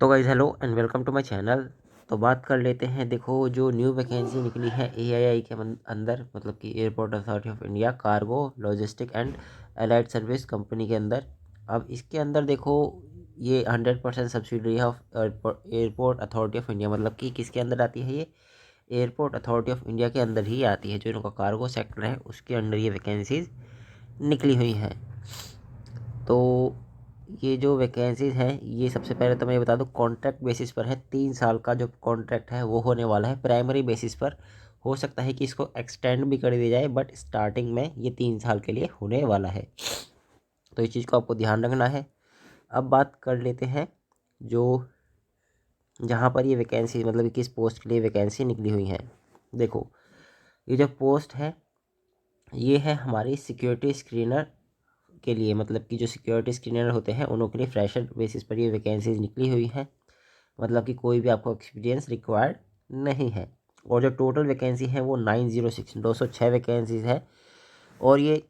तो guys hello and welcome to my channel. तो बात कर लेते हैं। देखो, जो न्यू वैकेंसी निकली है एआईआई के अंदर, मतलब कि airport authority of India cargo logistic and allied service company के अंदर। अब इसके अंदर देखो, ये 100% subsidiary of airport authority of India, मतलब कि किसके अंदर आती है? ये एयरपोर्ट अथॉरिटी ऑफ इंडिया के अंदर ही आती है। जो इनका कार्गो सेक्टर है उसके अंडर ये वैकेंसीज निकली हुई हैं। तो ये जो वैकेंसीज हैं, ये सबसे पहले तो मैं ये बता दूं, कॉन्ट्रैक्ट बेसिस पर है। 3 साल का जो कॉन्ट्रैक्ट है वो होने वाला है प्राइमरी बेसिस पर। हो सकता है कि इसको एक्सटेंड भी कर दिया जाए, बट स्टार्टिंग में ये 3 साल के लिए होने वाला है। तो इस चीज़ को आपको ध्यान रखना है। अब बात कर लेते हैं जो जहाँ पर ये वैकेंसी, मतलब कि किस पोस्ट के लिए वैकेंसी निकली हुई है। देखो, ये जो पोस्ट है ये है हमारी सिक्योरिटी स्क्रीनर के लिए, मतलब कि जो सिक्योरिटी स्क्रीनर होते हैं उनके लिए फ्रेशर बेसिस पर ये वैकेंसीज निकली हुई हैं। मतलब कि कोई भी आपको एक्सपीरियंस रिक्वायर्ड नहीं है। और जो टोटल वैकेंसी है वो 906 206 वैकेंसीज है। और ये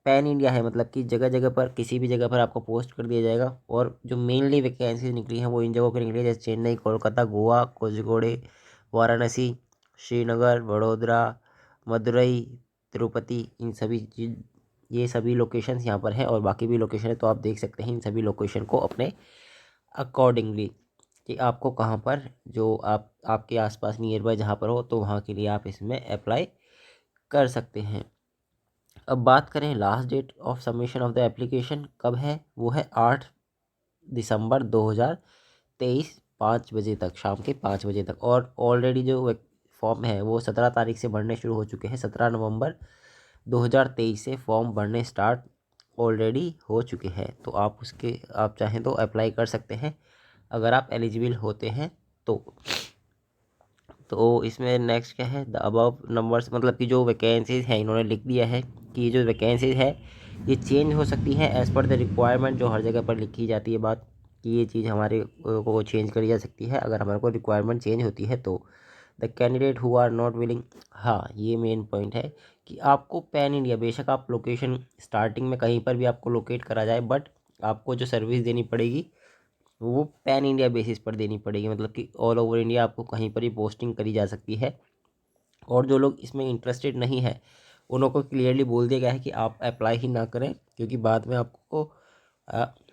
पैन इंडिया है, मतलब कि जगह जगह पर, किसी भी जगह पर आपको पोस्ट कर दिया जाएगा। और जो मेनली वैकेंसीज निकली हैं वो इन जगहों पर निकली है, जैसे चेन्नई, कोलकाता, गोवा, कोझिकोड, वाराणसी, श्रीनगर, वडोदरा, मदुरई, तिरुपति, इन सभी चीज, ये सभी लोकेशंस यहाँ पर हैं। और बाकी भी लोकेशन है, तो आप देख सकते हैं इन सभी लोकेशन को अपने अकॉर्डिंगली, कि आपको कहाँ पर, जो आपके आसपास नियर बाय जहाँ पर हो, तो वहाँ के लिए आप इसमें अप्लाई कर सकते हैं। अब बात करें last date of submission of the application कब है, वो है 8 दिसंबर 2023, 5 बजे तक, शाम के 5 बजे तक। और ऑलरेडी जो फॉर्म है वो 17 तारीख से भरने शुरू हो चुके हैं। 17 नवंबर 2023 से फॉर्म भरने स्टार्ट ऑलरेडी हो चुके हैं। तो आप चाहें तो अप्लाई कर सकते हैं अगर आप एलिजिबल होते हैं तो इसमें नेक्स्ट क्या है, द अबव नंबर्स, मतलब कि जो वैकेंसीज हैं इन्होंने लिख दिया है कि ये जो वैकेंसीज है ये चेंज हो सकती है एज़ पर द रिक्वायरमेंट। जो हर जगह पर लिखी जाती है बात कि ये चीज़ हमारे को चेंज करी जा सकती है अगर हमारे को रिक्वायरमेंट चेंज होती है तो। The candidate who are not willing, हाँ ये मेन पॉइंट है कि आपको पैन इंडिया, बेशक आप लोकेशन स्टार्टिंग में कहीं पर भी आपको लोकेट करा जाए, बट आपको जो सर्विस देनी पड़ेगी वो पैन इंडिया बेसिस पर देनी पड़ेगी। मतलब कि ऑल ओवर इंडिया आपको कहीं पर ही पोस्टिंग करी जा सकती है। और जो लोग इसमें इंटरेस्टेड नहीं है उन लोगों को क्लियरली बोल दिया गया है कि आप अप्लाई ही ना करें, क्योंकि बाद में आपको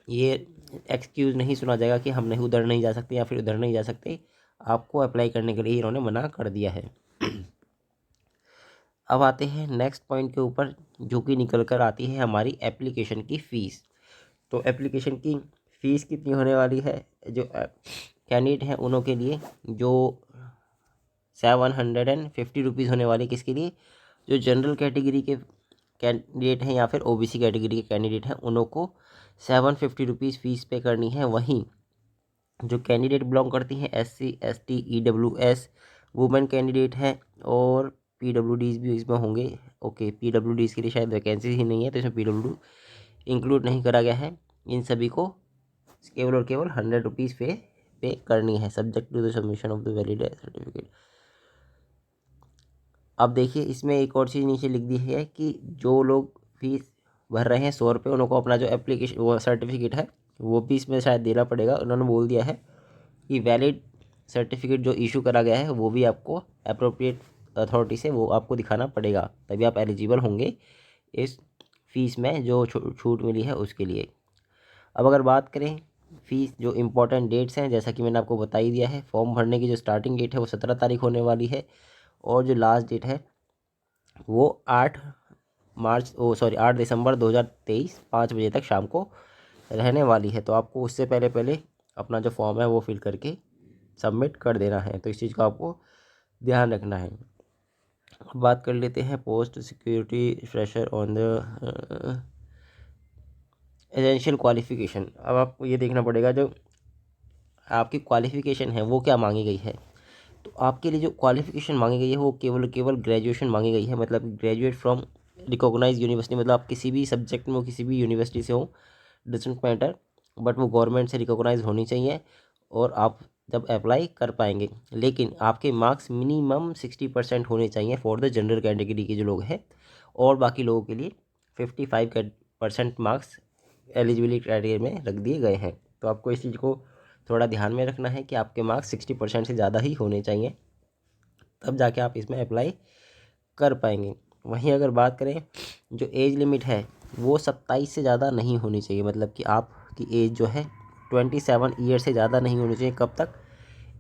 ये एक्सक्यूज़ नहीं सुना जाएगा कि हम नहीं उधर नहीं जा सकते या फिर उधर नहीं जा सकते। आपको अप्लाई करने के लिए इन्होंने मना कर दिया है। अब आते हैं नेक्स्ट पॉइंट के ऊपर, जो कि निकल कर आती है हमारी एप्लीकेशन की फ़ीस। तो एप्लीकेशन की फ़ीस कितनी होने वाली है? जो कैंडिडेट हैं उनों के लिए जो 750 रुपीज़ होने वाली, किसके लिए? जो जनरल कैटेगरी के कैंडिडेट हैं या फिर ओबीसी कैटेगरी के कैंडिडेट हैं उन्हों को 750 रुपीज़ फ़ीस पे करनी है। वहीं जो कैंडिडेट बिलोंग करती हैं SC ST EWS, women candidate हैं, और PWDs भी इसमें होंगे। ओके, PWDs के लिए शायद वैकेंसी ही नहीं है तो इसमें PWD इंक्लूड नहीं करा गया है। इन सभी को केवल और केवल 100 रुपीज़ पे करनी है, subject to the submission of the valid certificate. अब देखिए, इसमें एक और चीज़ नीचे लिख दी है कि जो लोग फीस भर रहे हैं 100 रुपये, उनको अपना जो एप्लीकेशन, वो सर्टिफिकेट है वो भी इसमें शायद देना पड़ेगा। उन्होंने बोल दिया है कि वैलिड सर्टिफिकेट जो इशू करा गया है वो भी आपको अप्रोप्रिएट अथॉरिटी से वो आपको दिखाना पड़ेगा, तभी आप एलिजिबल होंगे इस फीस में जो छूट मिली है उसके लिए। अब अगर बात करें फीस, जो इम्पोर्टेंट डेट्स हैं, जैसा कि मैंने आपको बता ही दिया है, फॉर्म भरने की जो स्टार्टिंग डेट है वो 17 तारीख होने वाली है। और जो लास्ट डेट है वो 8 दिसंबर 2023, 5 बजे तक शाम को रहने वाली है। तो आपको उससे पहले पहले अपना जो फॉर्म है वो फिल करके सबमिट कर देना है। तो इस चीज़ का आपको ध्यान रखना है। बात कर लेते हैं post security fresher on the essential qualification. अब आपको ये देखना पड़ेगा जो आपकी क्वालिफिकेशन है वो क्या मांगी गई है। तो आपके लिए जो क्वालिफिकेशन मांगी गई है वो केवल केवल ग्रेजुएशन मांगी गई है, मतलब ग्रेजुएट फ्रॉम रिकॉग्नाइज यूनिवर्सिटी। मतलब आप किसी भी सब्जेक्ट में किसी भी यूनिवर्सिटी से हो, डजेंट मैटर, बट वो गवर्नमेंट से रिकॉग्नाइज होनी चाहिए और आप जब अप्लाई कर पाएंगे। लेकिन आपके मार्क्स मिनिमम 60% होने चाहिए फॉर द जनरल कैटेगरी के जो लोग हैं, और बाकी लोगों के लिए 55% मार्क्स एलिजिबिलिटी क्राइटेरिया में रख दिए गए हैं। तो आपको इस चीज़ को थोड़ा ध्यान में रखना है कि आपके मार्क्स 60% से ज़्यादा ही होने चाहिए, तब जाके आप इसमें अप्लाई कर पाएंगे। वहीं अगर बात करें जो एज लिमिट है वो 27 से ज़्यादा नहीं होनी चाहिए, मतलब कि आपकी एज जो है 27 ईयर से ज़्यादा नहीं होनी चाहिए। कब तक?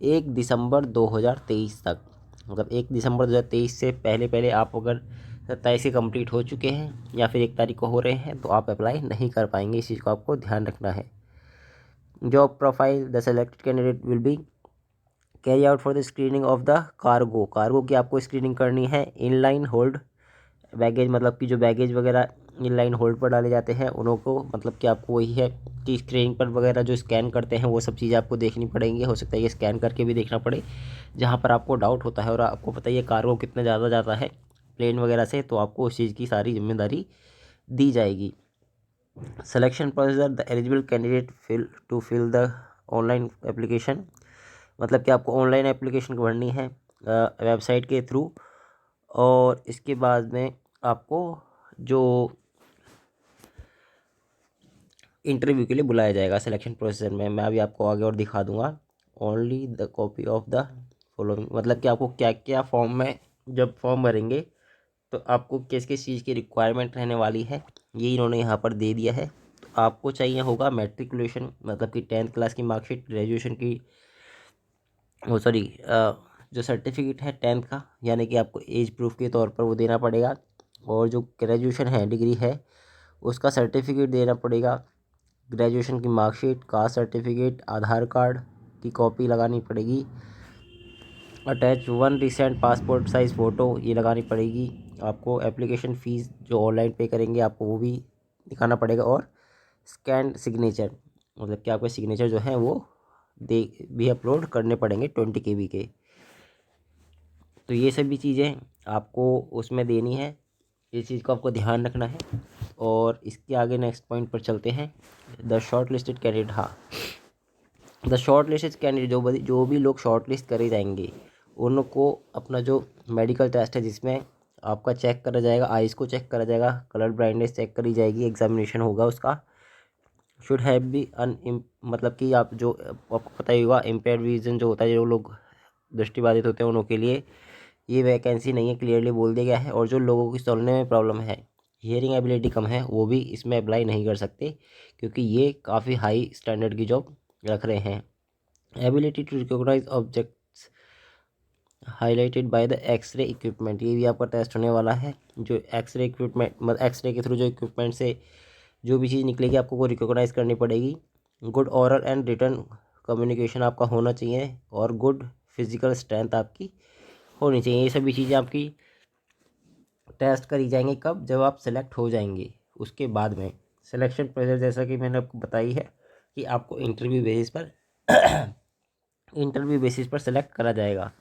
1 दिसंबर 2023 तक। मतलब 1 दिसंबर 2023 से पहले पहले आप अगर 27 के कंप्लीट हो चुके हैं या फिर 1 तारीख को हो रहे हैं तो आप अप्लाई नहीं कर पाएंगे। इस चीज़ को आपको ध्यान रखना है। Job profile, the selected candidate will be carry out for the screening of the cargo की आपको स्क्रीनिंग करनी है। इनलाइन होल्ड बैगेज, मतलब कि जो बैगेज वगैरह इनलाइन होल्ड पर डाले जाते हैं उन्हों को, मतलब कि आपको वही है कि स्क्रीनिंग पर वगैरह जो स्कैन करते हैं वो सब चीज़ें आपको देखनी पड़ेंगी। हो सकता है ये स्कैन करके भी देखना पड़े जहाँ पर आपको डाउट होता है। और आपको पता ही है कार्गो कितना ज़्यादा जाता है प्लेन वगैरह से, तो आपको उस चीज़ की सारी जिम्मेदारी दी जाएगी। Selection procedure, the eligible candidate fill the online application, मतलब कि आपको ऑनलाइन एप्लीकेशन भरनी है वेबसाइट के थ्रू। और इसके बाद में आपको जो इंटरव्यू के लिए बुलाया जाएगा सिलेक्शन प्रोसेस में, मैं अभी आपको आगे और दिखा दूंगा। Only the copy of the following, मतलब कि आपको क्या क्या फॉर्म में जब फॉर्म भरेंगे तो आपको किस किस चीज़ की रिक्वायरमेंट रहने वाली है ये इन्होंने यहाँ पर दे दिया है। तो आपको चाहिए होगा मैट्रिकुलेशन, मतलब कि 10th क्लास की मार्कशीट, ग्रेजुएशन की, वो सॉरी जो सर्टिफिकेट है 10th का, यानी कि आपको एज प्रूफ के तौर पर वो देना पड़ेगा। और जो ग्रेजुएशन है, डिग्री है, उसका सर्टिफिकेट देना पड़ेगा। ग्रेजुएशन की मार्कशीट, कास्ट सर्टिफिकेट, आधार कार्ड की कॉपी लगानी पड़ेगी। Attach 1 recent passport size photo ये लगानी पड़ेगी आपको। एप्लीकेशन फ़ीस जो ऑनलाइन पे करेंगे आपको वो भी दिखाना पड़ेगा। और स्कैन सिग्नेचर, मतलब कि आपके सिग्नेचर जो हैं वो दे भी अपलोड करने पड़ेंगे 20 KB के। तो ये सभी चीज़ें आपको उसमें देनी है, इस चीज़ को आपको ध्यान रखना है। और इसके आगे नेक्स्ट पॉइंट पर चलते हैं। द शॉर्ट लिस्टेड कैंडिडेट, हाँ, द शॉर्ट लिस्टेड कैंडिडेट, जो भी लोग शॉर्ट लिस्ट करे जाएंगे उनको अपना जो मेडिकल टेस्ट है जिसमें आपका चेक करा जाएगा, आइज़ को चेक करा जाएगा, कलर ब्राइटनेस चेक करी जाएगी, एग्जामिनेशन होगा उसका। शुड हैव बी मतलब कि आप जो आपको पता ही होगा इम्पेयर्ड विजन जो होता है, जो लोग दृष्टिबाधित होते हैं उनके के लिए ये वैकेंसी नहीं है, क्लियरली बोल दिया गया है। और जो लोगों की सुनने में प्रॉब्लम है, हियरिंग एबिलिटी कम है, वो भी इसमें अप्लाई नहीं कर सकते क्योंकि ये काफ़ी हाई स्टैंडर्ड की जॉब रख रहे हैं। Ability to recognise objects highlighted by the x ray equipment, ये भी आपका टेस्ट होने वाला है। जो एक्सरे इक्विपमेंट, मतलब एक्सरे के थ्रू जो इक्विपमेंट से जो भी चीज़ निकलेगी आपको वो रिकॉग्नाइज करनी पड़ेगी। Good oral and written communication आपका होना चाहिए और गुड फिजिकल स्ट्रेंथ आपकी होनी चाहिए। ये सभी चीज़ें आपकी टेस्ट करी जाएंगी कब? जब आप सेलेक्ट हो जाएंगे। उसके बाद में सिलेक्शन प्रोसेस जैसा कि मैंने आपको बताई है कि आपको इंटरव्यू बेसिस पर सेलेक्ट करा जाएगा।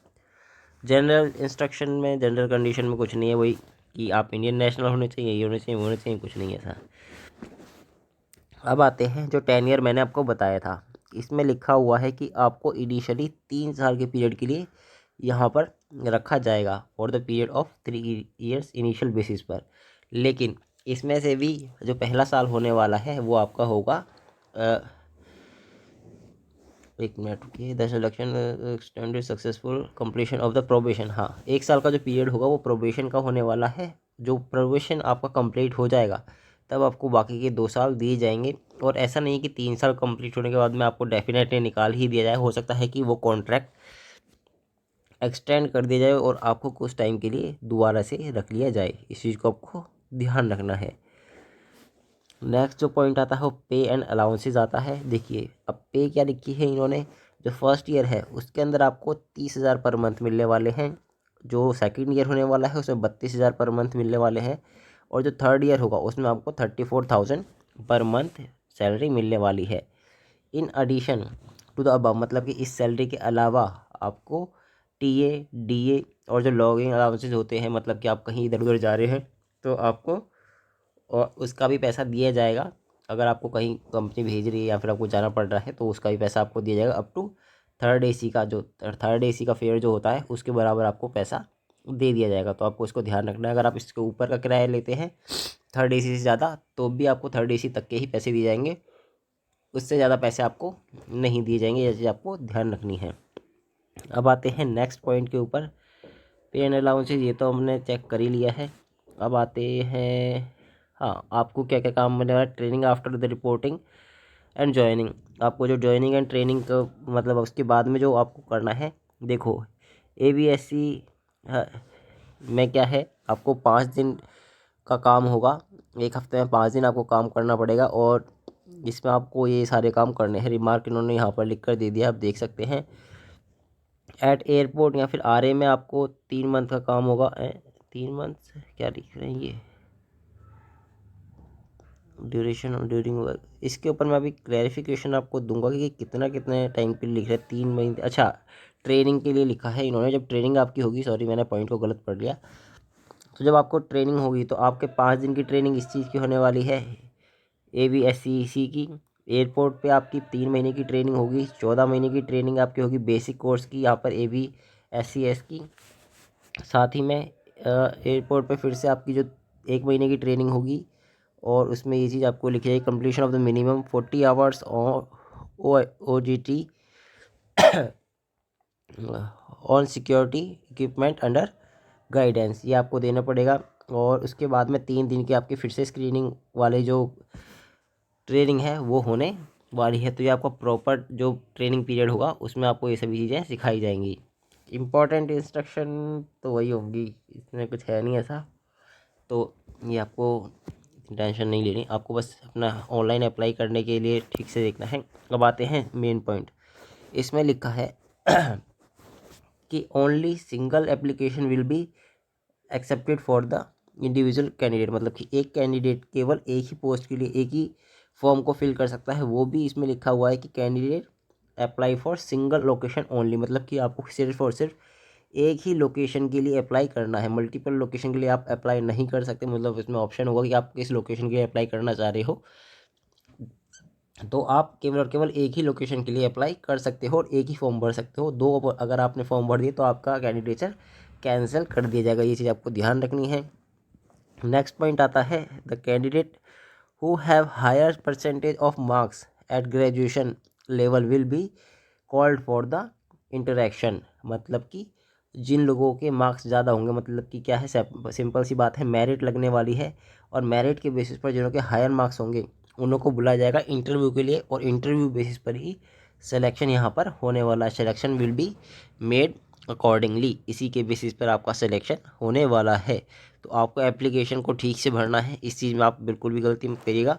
जनरल इंस्ट्रक्शन में, जनरल कंडीशन में कुछ नहीं है, वही कि आप इंडियन नेशनल होने चाहिए, ये होने चाहिए, वो होने चाहिए, कुछ नहीं है ऐसा। अब आते हैं जो 10 ईयर मैंने आपको बताया था, इसमें लिखा हुआ है कि आपको इनिशियली 3 साल के पीरियड के लिए यहाँ पर रखा जाएगा for the period of 3 years initial basis पर। लेकिन इसमें से भी जो पहला साल होने वाला है वो आपका होगा एक मिनट रुकिए, the selection extended successful completion of the probation, हाँ, 1 साल का जो पीरियड होगा वो प्रोबेशन का होने वाला है। जो प्रोबेशन आपका कंप्लीट हो जाएगा तब आपको बाकी के 2 साल दिए जाएंगे। और ऐसा नहीं है कि 3 साल कंप्लीट होने के बाद में आपको डेफिनेटली निकाल ही दिया जाए, हो सकता है कि वो कॉन्ट्रैक्ट एक्सटेंड कर दिया जाए और आपको कुछ टाइम के लिए दोबारा से रख लिया जाए। इस चीज़ को आपको ध्यान रखना है। नेक्स्ट जो पॉइंट आता है वो पे एंड अलाउंसेस आता है। देखिए अब पे क्या लिखी है इन्होंने, जो फर्स्ट ईयर है उसके अंदर आपको 30,000 पर मंथ मिलने वाले हैं। जो सेकंड ईयर होने वाला है उसमें 32,000 पर मंथ मिलने वाले हैं। और जो थर्ड ईयर होगा उसमें आपको 34,000 पर मंथ सैलरी मिलने वाली है। In addition to the above, मतलब कि इस सैलरी के अलावा आपको टीए, डीए और जो लॉगिंग अलाउंसेस होते हैं, मतलब कि आप कहीं इधर उधर जा रहे हैं तो आपको और उसका भी पैसा दिया जाएगा। अगर आपको कहीं कंपनी भेज रही है या फिर आपको जाना पड़ रहा है तो उसका भी पैसा आपको दिया जाएगा। अप टू थर्ड एसी का फेयर जो होता है उसके बराबर आपको पैसा दे दिया जाएगा। तो आपको इसको ध्यान रखना है। अगर आप इसके ऊपर का किराया लेते हैं थर्ड एसी से ज़्यादा तो भी आपको थर्ड एसी तक के ही पैसे दिए जाएंगे। उससे ज़्यादा पैसे आपको नहीं दिए जाएंगे। ये चीज़ आपको ध्यान रखनी है। अब आते हैं नेक्स्ट पॉइंट के ऊपर, पे एंड अलाउंसेज। ये तो हमने चेक कर ही लिया है। अब आते हैं, हाँ, आपको क्या क्या काम मिलने वाला है। Training after the reporting and joining. आपको जो ज्वाइनिंग एंड ट्रेनिंग का मतलब उसके बाद में जो आपको करना है, देखो ABSC में क्या है, आपको 5 दिन का काम होगा। एक हफ्ते में 5 दिन आपको काम करना पड़ेगा और इसमें आपको ये सारे काम करने हैं। रिमार्क इन्होंने यहाँ पर लिख कर दे दिया, आप देख सकते हैं। एट एयरपोर्ट या फिर RA में आपको 3 मंथ का काम होगा। 3 मंथ क्या लिख रहे हैं ये, ड्यूरेशन ड्यूरिंग वर्क, इसके ऊपर मैं अभी क्लैरिफिकेशन आपको दूंगा कि कितना कितने टाइम के लिए लिख रहे हैं। 3 महीने, अच्छा, ट्रेनिंग के लिए लिखा है इन्होंने। जब ट्रेनिंग आपकी होगी, सॉरी मैंने पॉइंट को गलत पढ़ लिया। तो जब आपको ट्रेनिंग होगी तो आपके 5 दिन की ट्रेनिंग इस चीज़ की होने वाली है, ABSC की। एयरपोर्ट पे आपकी 3 महीने की ट्रेनिंग होगी। 14 महीने की ट्रेनिंग आपकी होगी बेसिक कोर्स की, यहाँ पर ABSCS की। साथ ही में एयरपोर्ट पे फिर से आपकी जो 1 महीने की ट्रेनिंग होगी और उसमें ये चीज़ आपको लिखी जाएगी, completion of the minimum 40 hours OJT on security equipment under guidance, ये आपको देना पड़ेगा। और उसके बाद में 3 दिन की आपकी फिर से स्क्रीनिंग वाले जो ट्रेनिंग है वो होने वाली है। तो ये आपका प्रॉपर जो ट्रेनिंग पीरियड होगा उसमें आपको ये सभी चीज़ें सिखाई जाएंगी। इम्पॉर्टेंट इंस्ट्रक्शन तो वही होंगी, इसमें कुछ है नहीं ऐसा। तो ये आपको टेंशन नहीं लेनी, आपको बस अपना ऑनलाइन अप्लाई करने के लिए ठीक से देखना है। अब आते हैं मेन पॉइंट। इसमें लिखा है कि only single application will be accepted for the individual candidate. मतलब कि एक कैंडिडेट केवल एक ही पोस्ट के लिए एक ही फॉर्म को फिल कर सकता है। वो भी इसमें लिखा हुआ है कि candidate apply for single location only. मतलब कि आपको सिर्फ और सिर्फ एक ही लोकेशन के लिए अप्लाई करना है। मल्टीपल लोकेशन के लिए आप अप्लाई नहीं कर सकते। मतलब इसमें ऑप्शन होगा कि आप किस लोकेशन के लिए अप्लाई करना चाह रहे हो, तो आप केवल और केवल एक ही लोकेशन के लिए अप्लाई कर सकते हो और एक ही फॉर्म भर सकते हो। दो अगर आपने फॉर्म भर दिए तो आपका कैंडिडेचर कैंसिल कर दिया जाएगा। ये चीज़ आपको ध्यान रखनी है। नेक्स्ट पॉइंट आता है, the candidate who have higher percentage of marks at graduation level will be called for the interaction. मतलब कि जिन लोगों के मार्क्स ज़्यादा होंगे, मतलब कि क्या है, सिंपल सी बात है, मेरिट लगने वाली है और मेरिट के बेसिस पर जिनों के हायर मार्क्स होंगे उन लोगों को बुलाया जाएगा इंटरव्यू के लिए और इंटरव्यू बेसिस पर ही सिलेक्शन यहाँ पर होने वाला है। Selection will be made accordingly, इसी के बेसिस पर आपका सिलेक्शन होने वाला है। तो आपको एप्लीकेशन को ठीक से भरना है, इस चीज़ में आप बिल्कुल भी गलती मत करिएगा।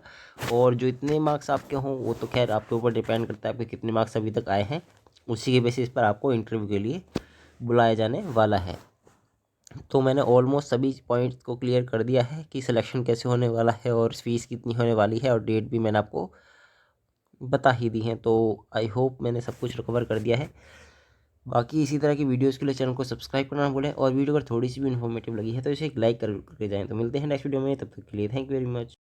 और जो इतने मार्क्स आपके हों वो तो खैर आपके ऊपर डिपेंड करता है आपके कितने मार्क्स अभी तक आए हैं, उसी के बेसिस पर आपको इंटरव्यू के लिए बुलाया जाने वाला है। तो मैंने ऑलमोस्ट सभी पॉइंट्स को क्लियर कर दिया है कि सिलेक्शन कैसे होने वाला है और फीस कितनी होने वाली है और डेट भी मैंने आपको बता ही दी है। तो आई होप मैंने सब कुछ रिकवर कर दिया है। बाकी इसी तरह की वीडियोस के लिए चैनल को सब्सक्राइब करना ना भूलें और वीडियो अगर थोड़ी सी भी इन्फॉर्मेटिव लगी है तो इसे एक लाइक करके जाएँ। तो मिलते हैं नेक्स्ट वीडियो में, तब तक के लिए थैंक यू वेरी मच।